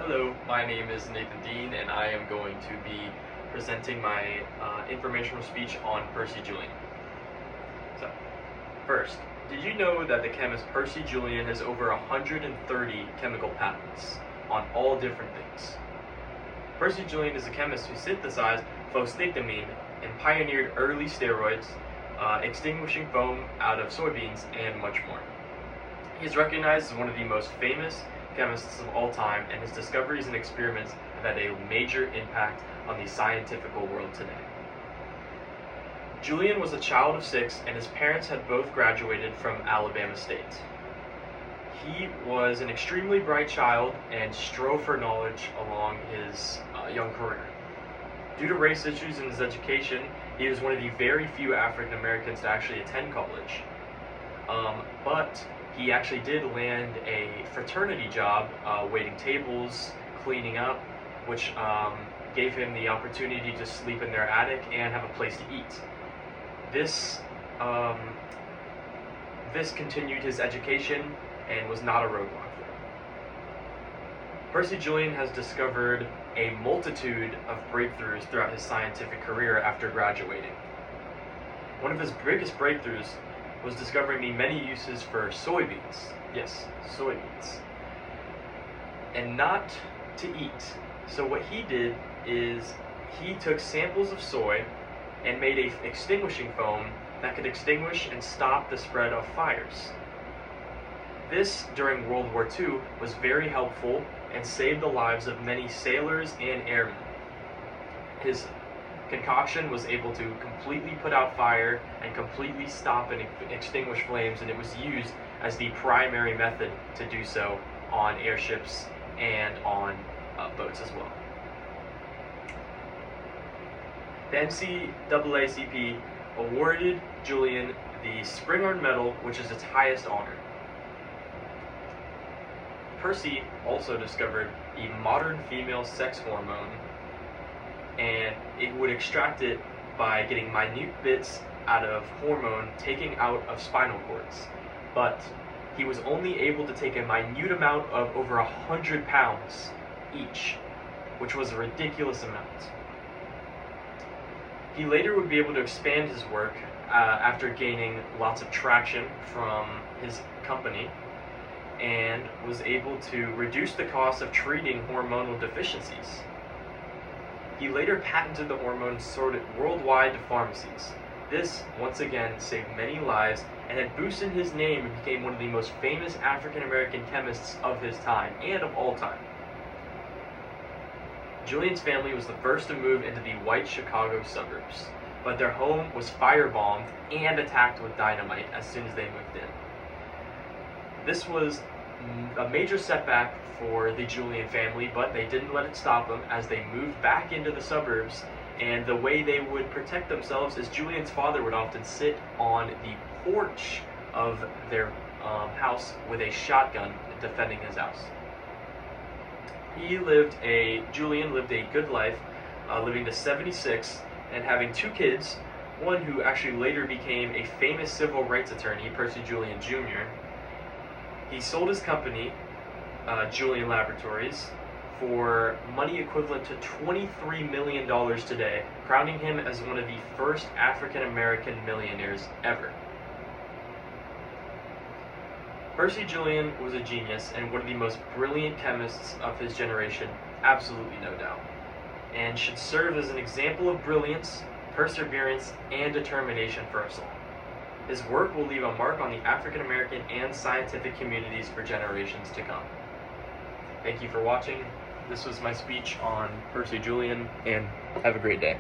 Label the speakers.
Speaker 1: Hello, my name is Nathan Dean, and I am going to be presenting my informational speech on Percy Julian. So, first, did you know that the chemist Percy Julian has over 130 chemical patents on all different things? Percy Julian is a chemist who synthesized phosphatidylamine and pioneered early steroids, extinguishing foam out of soybeans, and much more. He is recognized as one of the most famous chemists of all time, and his discoveries and experiments have had a major impact on the scientific world today. Julian was a child of 6, and his parents had both graduated from Alabama State. He was an extremely bright child and strove for knowledge along his young career. Due to race issues in his education, he was one of the very few African Americans to actually attend college. But he actually did land a fraternity job, waiting tables, cleaning up, which gave him the opportunity to sleep in their attic and have a place to eat. This continued his education and was not a roadblock for him. Percy Julian has discovered a multitude of breakthroughs throughout his scientific career after graduating. One of his biggest breakthroughs was discovering the many uses for soybeans. Yes, soybeans. And not to eat. So what he did is he took samples of soy and made an extinguishing foam that could extinguish and stop the spread of fires. This, during World War II, was very helpful and saved the lives of many sailors and airmen. His concoction was able to completely put out fire and completely stop and extinguish flames, and it was used as the primary method to do so on airships and on boats as well. The NCAACP awarded Julian the Spingarn Medal, which is its highest honor. Percy also discovered a modern female sex hormone, and it would extract it by getting minute bits out of hormone taken out of spinal cords. But he was only able to take a minute amount of over 100 pounds each, which was a ridiculous amount. He later would be able to expand his work after gaining lots of traction from his company, and was able to reduce the cost of treating hormonal deficiencies. He later patented the hormone sold worldwide to pharmacies. This, once again, saved many lives and had boosted his name and became one of the most famous African American chemists of his time, and of all time. Julian's family was the first to move into the white Chicago suburbs, but their home was firebombed and attacked with dynamite as soon as they moved in. This was a major setback for the Julian family, but they didn't let it stop them as they moved back into the suburbs. And the way they would protect themselves is Julian's father would often sit on the porch of their house with a shotgun defending his house. Julian lived a good life, living to 76 and having 2 kids, one who actually later became a famous civil rights attorney, Percy Julian Jr. He sold his company, Julian Laboratories, for money equivalent to $23 million today, crowning him as one of the first African American millionaires ever. Percy Julian was a genius and one of the most brilliant chemists of his generation, absolutely no doubt, and should serve as an example of brilliance, perseverance, and determination for us all. His work will leave a mark on the African American and scientific communities for generations to come. Thank you for watching. This was my speech on Percy Julian, and have a great day.